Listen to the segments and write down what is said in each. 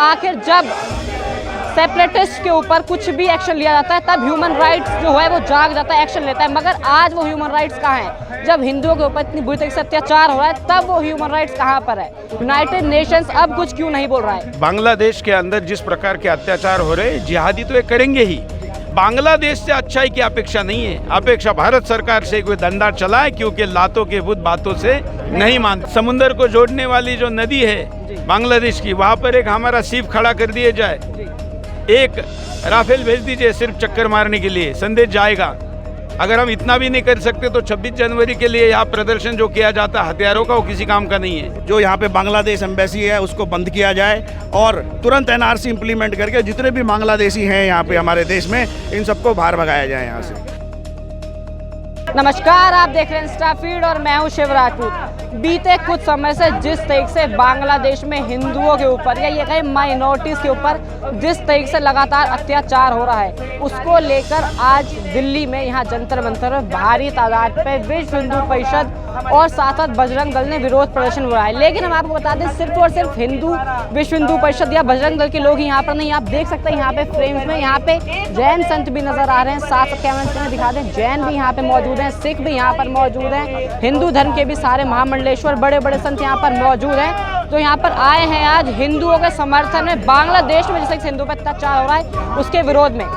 आखिर जब सेपरेटिस्ट के ऊपर कुछ भी एक्शन लिया जाता है तब ह्यूमन राइट्स जो है वो जाग जाता है, एक्शन लेता है। मगर आज वो ह्यूमन राइट्स कहाँ हैं? जब हिंदुओं के ऊपर इतनी बुरी तरीके से अत्याचार हो रहा है तब वो ह्यूमन राइट्स कहाँ पर है? यूनाइटेड नेशंस अब कुछ क्यों नहीं बोल रहा है? बांग्लादेश के अंदर जिस प्रकार के अत्याचार हो रहे हैं, जिहादी तो ये करेंगे ही। बांग्लादेश से अच्छाई की अपेक्षा नहीं है, अपेक्षा भारत सरकार से कोई धंधा चला है, क्योंकि लातों के भूत बातों से नहीं मानते। समुद्र को जोड़ने वाली जो नदी है बांग्लादेश की, वहाँ पर एक हमारा शिप खड़ा कर दिया जाए, एक राफेल भेज दीजिए सिर्फ चक्कर मारने के लिए, संदेश जाएगा। अगर हम इतना भी नहीं कर सकते तो 26 जनवरी के लिए यहाँ प्रदर्शन जो किया जाता है हथियारों का, वो किसी काम का नहीं है। जो यहाँ पे बांग्लादेश एम्बेसी है उसको बंद किया जाए और तुरंत एनआरसी इंप्लीमेंट करके जितने भी बांग्लादेशी हैं यहाँ पे हमारे देश में, इन सबको बाहर भगाया जाए यहाँ से। नमस्कार, आप देख रहे हैं इंस्टा फीड और मैं हूं शिव राजपूत। बीते कुछ समय से जिस तरीके से बांग्लादेश में हिंदुओं के ऊपर या ये कहें माइनॉरिटीज के ऊपर जिस तरीके से लगातार अत्याचार हो रहा है, उसको लेकर आज दिल्ली में यहाँ जंतर मंतर में भारी तादाद पे विश्व हिंदू परिषद और साथ साथ बजरंग दल ने विरोध प्रदर्शन हुआ है। लेकिन हम आपको बता दें, सिर्फ और सिर्फ विश्व हिंदू परिषद या बजरंग दल के लोग यहाँ पर नहीं, आप देख सकते हैं यहाँ पे फ्रेम्स में यहाँ पे जैन संत भी नजर आ रहे हैं। साथ कैमरा में दिखा दें, जैन भी यहाँ पे मौजूद हैं, सिख भी यहाँ पर मौजूद हैं, हिंदू धर्म के भी सारे महामंडलेश्वर बड़े बड़े संत यहाँ पर मौजूद हैं। तो यहाँ पर आए हैं आज हिंदुओं के समर्थन में। बांग्लादेश में जैसे हिंदुओं पर अत्याचार हो रहा है उसके विरोध में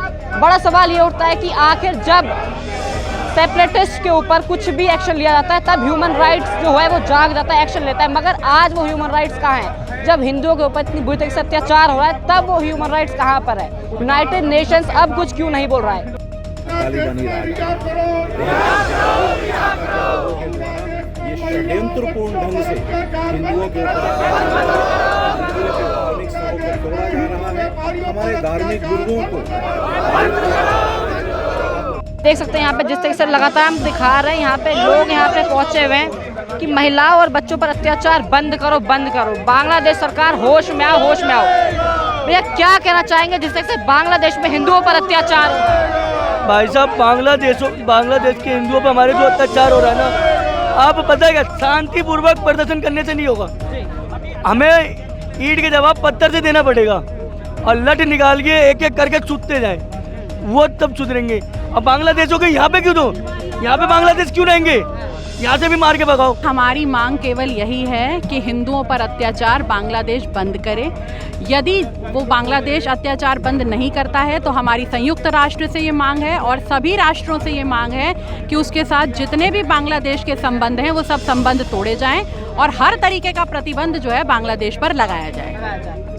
बड़ा सवाल ये उठता है कि आखिर जब सेपरेटिस्ट के ऊपर कुछ भी एक्शन लिया जाता है तब ह्यूमन राइट्स जो है वो जाग जाता है, एक्शन लेता है। मगर आज वो ह्यूमन राइट्स कहाँ हैं? जब हिंदुओं के ऊपर इतनी बुरी तरीके से अत्याचार हो रहा है तब वो ह्यूमन राइट्स कहाँ पर है? यूनाइटेड नेशंस अब कुछ क्यों नहीं बोल रहा है? ये षड्यंत्रपूर्ण ढंग से हिंदुओं के हमारे धार्मिक गुरुओं को देख सकते हैं यहाँ पे जिस तरीके से लगातार हम दिखा रहे हैं, यहाँ पे लोग यहाँ पे पहुंचे हुए हैं कि महिलाओं और बच्चों पर अत्याचार बंद करो, बंद करो। बांग्लादेश सरकार होश में आओ, होश में आओ। भैया क्या कहना चाहेंगे जिस तरीके से बांग्लादेश में हिंदुओं पर अत्याचार हो रहा है? भाई साहब, बांग्लादेश के हिंदुओं पर हमारे जो अत्याचार हो रहा है ना, आप पता है क्या, शांतिपूर्वक प्रदर्शन करने से नहीं होगा, हमें ईंट के जवाब पत्थर से देना पड़ेगा और लठ निकाल के एक एक करके छूटते जाए, वो तब सुधरेंगे। अब बांग्लादेश हो गए, यहाँ पे क्यों दो? यहाँ पे बांग्लादेश क्यों रहेंगे? यहाँ से भी मार के भगाओ। हमारी मांग केवल यही है कि हिंदुओं पर अत्याचार बांग्लादेश बंद करे। यदि वो बांग्लादेश अत्याचार बंद नहीं करता है तो हमारी संयुक्त राष्ट्र से ये मांग है और सभी राष्ट्रों से ये मांग है कि उसके साथ जितने भी बांग्लादेश के संबंध हैं वो सब संबंध तोड़े जाएं और हर तरीके का प्रतिबंध जो है बांग्लादेश पर लगाया जाए।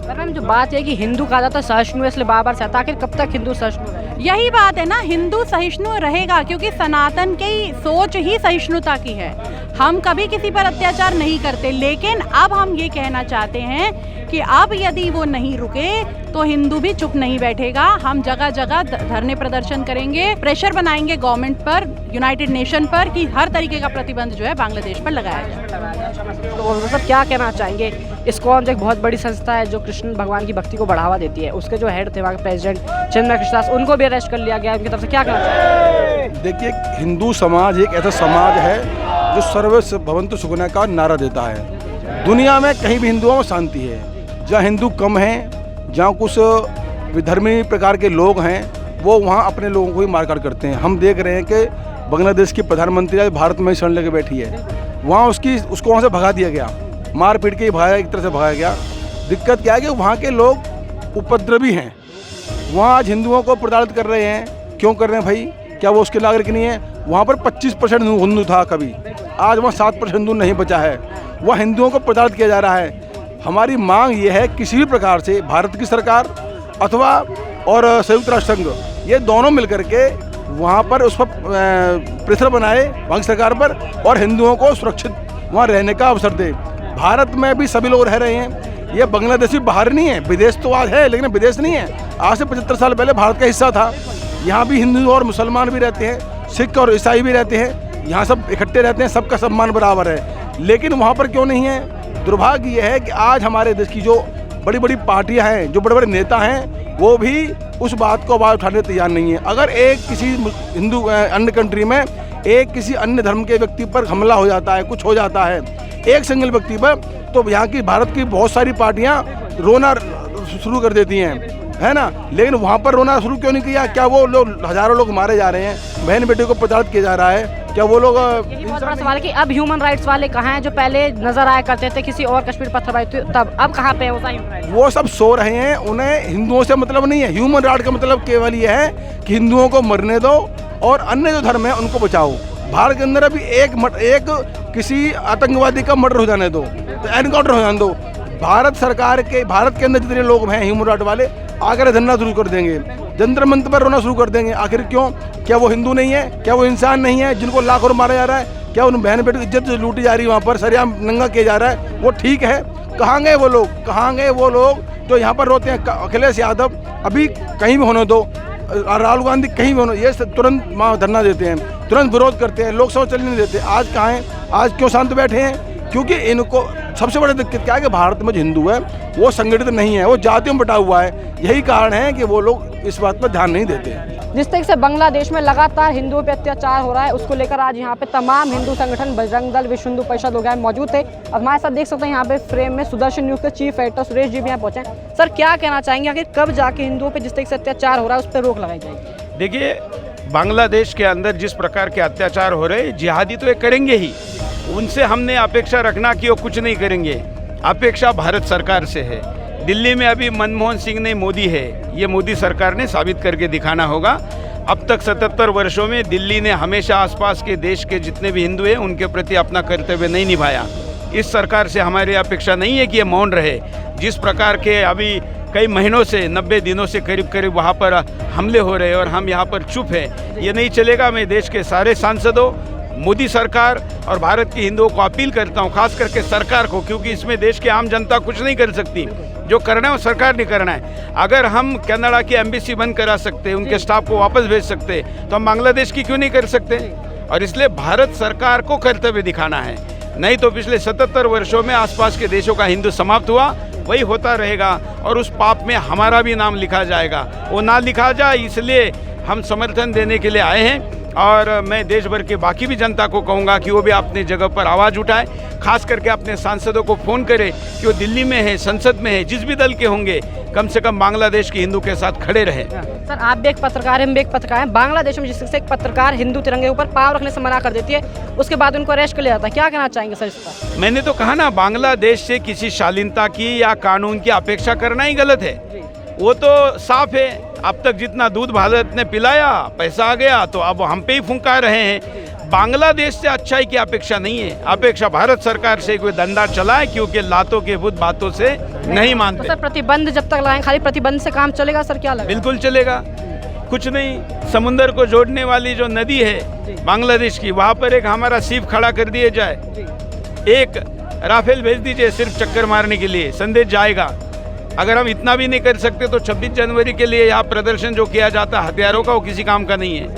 पर मैम जो बात है कि हिंदू कहा जाता है सहिष्णु है, इसलिए बार बार सहता, आखिर कब तक हिंदू सहिष्णु है? यही बात है ना, हिंदू सहिष्णु रहेगा क्योंकि सनातन की सोच ही सहिष्णुता की है। हम कभी किसी पर अत्याचार नहीं करते, लेकिन अब हम ये कहना चाहते हैं कि अब यदि वो नहीं रुके तो हिंदू भी चुप नहीं बैठेगा। हम जगह जगह धरने प्रदर्शन करेंगे, प्रेशर बनाएंगे गवर्नमेंट पर, यूनाइटेड नेशन पर कि हर तरीके का प्रतिबंध जो है बांग्लादेश पर लगाया जाए। तो मतलब क्या कहना चाहेंगे? इस्कॉन जो एक बहुत बड़ी संस्था है जो कृष्ण भगवान की भक्ति को बढ़ावा देती है, उसके जो हेड थे वहाँ के प्रेसिडेंट चंद्र कृष्णदास, उनको भी अरेस्ट कर लिया गया, उनकी तरफ से क्या कहना चाहेंगे? देखिए, हिंदू समाज एक ऐसा समाज है जो सर्व भवन्तु सुखिनः का नारा देता है। दुनिया में कहीं भी हिंदुओं में शांति है। जहाँ हिंदू कम हैं, जहाँ कुछ विधर्मी प्रकार के लोग हैं, वो वहाँ अपने लोगों को ही मारकाट करते हैं। हम देख रहे हैं कि बांग्लादेश की प्रधानमंत्री आज भारत में शरण लेके बैठी है, वहाँ उसको वहाँ से भगा दिया गया, मार पीट के भगाया, एक तरह से भगाया गया। दिक्कत क्या है कि वहाँ के लोग उपद्रवी हैं, वहाँ आज हिंदुओं को प्रताड़ित कर रहे हैं। क्यों कर रहे हैं भाई? क्या वो उसके नागरिक नहीं है? वहाँ पर 25% हिंदू था कभी, आज वहाँ 7% हिंदू नहीं बचा है, वह हिंदुओं को प्रताड़ित किया जा रहा है। हमारी मांग ये है किसी भी प्रकार से भारत की सरकार अथवा और संयुक्त राष्ट्र संघ, ये दोनों मिलकर के वहाँ पर उस पर प्रेशर बनाए वहाँ की सरकार पर और हिंदुओं को सुरक्षित वहाँ रहने का अवसर दे। भारत में भी सभी लोग रह रहे हैं, ये बांग्लादेशी बाहर नहीं है, विदेश तो आज है लेकिन विदेश नहीं है। आज से 75 साल पहले भारत का हिस्सा था। यहाँ भी हिंदू और मुसलमान भी रहते हैं, सिख और ईसाई भी रहते हैं, यहाँ सब इकट्ठे रहते हैं, सबका सम्मान बराबर है। लेकिन वहाँ पर क्यों नहीं है? दुर्भाग्य ये है कि आज हमारे देश की जो बड़ी बड़ी पार्टियां हैं, जो बड़े बड़े नेता हैं, वो भी उस बात को आवाज़ उठाने तैयार नहीं है। अगर एक किसी हिंदू अन्य कंट्री में एक किसी अन्य धर्म के व्यक्ति पर हमला हो जाता है, कुछ हो जाता है एक सिंगल व्यक्ति पर, तो यहाँ की भारत की बहुत सारी पार्टियां शुरू कर देती हैं, है ना। लेकिन वहाँ पर रोना शुरू क्यों नहीं किया? क्या वो लोग, हजारों लोग मारे जा रहे हैं, बहन बेटी को प्रताड़ित किया जा रहा है, क्या वो लोग यही बहुत बड़ा सवाल है कि अब ह्यूमन राइट्स वाले कहाँ हैं जो पहले नजर आया करते थे किसी और कश्मीर पत्थरबाजी थी तब, अब कहाँ पे है वो ह्यूमन राइट्स? वो सब सो रहे हैं, उन्हें हिंदुओं से मतलब नहीं है। ह्यूमन राइट का मतलब केवल ये है कि हिंदुओं को मरने दो और अन्य जो धर्म है उनको बचाओ। भारत के अंदर अभी एक किसी आतंकवादी का मर्डर हो जाने दो, एनकाउंटर हो जाने दो, भारत के अंदर जितने लोग हैं ह्यूमन राइट वाले आकर धरना शुरू कर देंगे, जंतर मंतर पर रोना शुरू कर देंगे। आखिर क्यों? क्या वो हिंदू नहीं है? क्या वो इंसान नहीं है जिनको लाखों मारा जा रहा है? क्या उन बहन बेटी की इज्जत लूटी जा रही है? वहाँ पर सरेआम नंगा किया जा रहा है, वो ठीक है? कहाँ गए वो लोग? कहाँ गए वो लोग जो यहाँ पर रोते हैं? अखिलेश यादव अभी कहीं भी होने दो, राहुल गांधी कहीं भी होने, ये तुरंत वहाँ धरना देते हैं, तुरंत विरोध करते हैं, लोकसभा चलने नहीं देते। आज कहाँ हैं? आज क्यों शांत बैठे हैं? क्योंकि इनको सबसे बड़ी दिक्कत क्या है कि भारत में जो हिंदू है वो संगठित नहीं है, वो जातियों में बटा हुआ है। यही कारण है कि वो लोग इस बात पर ध्यान नहीं देते। जिस तरीके से बांग्लादेश में लगातार हिंदुओं पे अत्याचार हो रहा है उसको लेकर आज यहाँ पे तमाम हिंदू संगठन बजरंग दल, विश्व हिंदू परिषद वगैरह मौजूद थे। अब हमारे साथ देख सकते हैं यहाँ पे फ्रेम में सुदर्शन न्यूज़ के चीफ एडिटर सुरेश जी भी यहाँ पहुंचे। सर, क्या कहना चाहेंगे आखिर कब जाके हिंदुओं पर जिस तरीके से अत्याचार हो रहा है उस पर रोक लगाई जाएगी? देखिए, बांग्लादेश के अंदर जिस प्रकार के अत्याचार हो रहे हैं, जिहादी तो ये करेंगे ही, उनसे हमने अपेक्षा रखना कि वो कुछ नहीं करेंगे। अपेक्षा भारत सरकार से है। दिल्ली में अभी मनमोहन सिंह ने मोदी है, ये मोदी सरकार ने साबित करके दिखाना होगा। अब तक 77 वर्षों में दिल्ली ने हमेशा आसपास के देश के जितने भी हिंदू हैं उनके प्रति अपना कर्तव्य नहीं निभाया। इस सरकार से हमारी अपेक्षा नहीं है कि ये मौन रहे। जिस प्रकार के अभी कई महीनों से 90 दिनों से करीब वहाँ पर हमले हो रहे हैं और हम यहाँ पर चुप हैं, ये नहीं चलेगा। मैं देश के सारे सांसदों, मोदी सरकार और भारत के हिंदुओं को अपील करता हूँ, खास करके सरकार को, क्योंकि इसमें देश की आम जनता कुछ नहीं कर सकती। जो करना है वो सरकार ने करना है। अगर हम कनाडा की एम्बेसी बंद करा सकते, उनके स्टाफ को वापस भेज सकते, तो हम बांग्लादेश की क्यों नहीं कर सकते? और इसलिए भारत सरकार को कर्तव्य दिखाना है। नहीं तो पिछले 77 वर्षों में आसपास के देशों का हिंदू समाप्त हुआ, वही होता रहेगा और उस पाप में हमारा भी नाम लिखा जाएगा। वो ना लिखा जाए, इसलिए हम समर्थन देने के लिए आए हैं। और मैं देश भर के बाकी भी जनता को कहूँगा कि वो भी अपने जगह पर आवाज़ उठाए, खास करके अपने सांसदों को फ़ोन करे कि वो दिल्ली में है, संसद में है, जिस भी दल के होंगे, कम से कम बांग्लादेश के हिंदू के साथ खड़े रहे। सर, आप भी एक पत्रकार हैं, हम भी एक पत्रकार हैं। बांग्लादेश में जिससे एक पत्रकार हिंदू तिरंगे के ऊपर पाँव रखने से मना कर देती है, उसके बाद उनको अरेस्ट कर लिया जाता है, क्या कहना चाहेंगे सर इस पर? मैंने तो कहा ना, बांग्लादेश से किसी शालीनता की या कानून की अपेक्षा करना ही गलत है। वो तो साफ है, अब तक जितना दूध भारत ने पिलाया, पैसा आ गया, तो अब हम पे ही फुंका रहे हैं। बांग्लादेश से अच्छाई की अपेक्षा नहीं है, अपेक्षा भारत सरकार से कोई धंधा चलाए, क्योंकि लातों के भूत बातों से नहीं मानते। तो सर, प्रतिबंध जब तक लगाएं, खाली प्रतिबंध से काम चलेगा सर? क्या लगेगा? बिल्कुल चलेगा। कुछ नहीं, समुंदर को जोड़ने वाली जो नदी है बांग्लादेश की, वहाँ पर एक हमारा शिप खड़ा कर दिया जाए, एक राफेल भेज दीजिए सिर्फ चक्कर मारने के लिए, संदेश जाएगा। अगर हम इतना भी नहीं कर सकते तो 26 जनवरी के लिए यहाँ प्रदर्शन जो किया जाता है हथियारों का, वो किसी काम का नहीं है।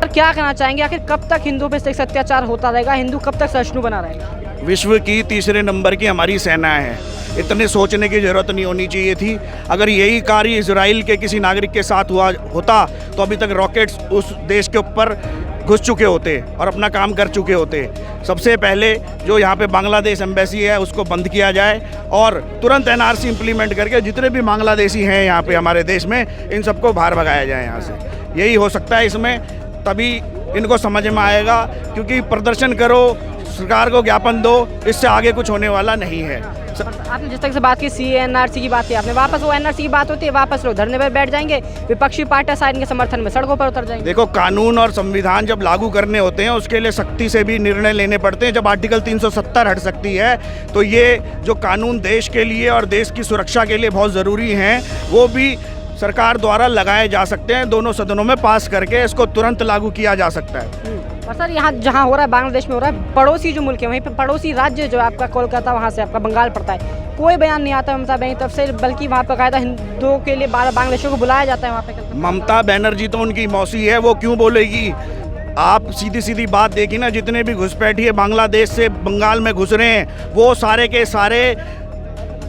सर, क्या कहना चाहेंगे आखिर कब तक हिंदुओं पर इस अत्याचार होता रहेगा? हिंदू कब तक सहिष्णु बना रहेगा? विश्व की तीसरे नंबर की हमारी सेना है, इतने सोचने की ज़रूरत नहीं होनी चाहिए थी। अगर यही कार्य इजराइल के किसी नागरिक के साथ होता तो अभी तक रॉकेट्स उस देश के ऊपर घुस चुके होते और अपना काम कर चुके होते। सबसे पहले जो यहाँ पे बांग्लादेश एम्बेसी है उसको बंद किया जाए और तुरंत NRC इम्प्लीमेंट करके जितने भी बांग्लादेशी हैं यहाँ पे हमारे देश में, इन सबको बाहर भगाया जाए यहाँ से। यही हो सकता है इसमें, तभी इनको समझ में आएगा। क्योंकि प्रदर्शन करो, सरकार को ज्ञापन दो, इससे आगे कुछ होने वाला नहीं है। आपने जिस तरह से बात की CA-NRC की बात की, आपने वापस वो NRC की बात होती है, वापस लोग धरने पर बैठ जाएंगे, विपक्षी पार्टियां साइड के समर्थन में सड़कों पर उतर जाएंगे। देखो, कानून और संविधान जब लागू करने होते हैं उसके लिए सख्ती से भी निर्णय लेने पड़ते हैं। जब आर्टिकल 370 हट सकती है तो ये जो कानून देश के लिए और देश की सुरक्षा के लिए बहुत ज़रूरी हैं, वो भी सरकार द्वारा लगाए जा सकते हैं। दोनों सदनों में पास करके इसको तुरंत लागू किया जा सकता है। और सर, यहाँ जहाँ हो रहा है बांग्लादेश में हो रहा है, पड़ोसी जो मुल्क है वहीं पे पड़ोसी राज्य जो आपका कोलकाता, वहाँ से आपका बंगाल पड़ता है, कोई बयान नहीं आता ममता बनर्जी तरफ से, बल्कि वहाँ पर कायदा हिंदुओं के लिए बांग्लादेशियों को बुलाया जाता है वहाँ पे। ममता बनर्जी तो उनकी मौसी है, वो क्यों बोलेगी? आप सीधी सीधी बात देखी ना, जितने भी घुसपैठिए बांग्लादेश से बंगाल में घुस रहे हैं, वो सारे के सारे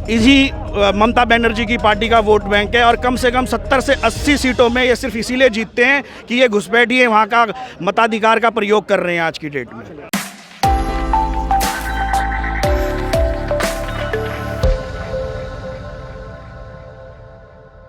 इसी ममता बनर्जी की पार्टी का वोट बैंक है। और कम से कम 70 से 80 सीटों में ये सिर्फ इसीलिए जीतते हैं कि ये घुसपैठिए वहाँ का मताधिकार का प्रयोग कर रहे हैं आज की डेट में।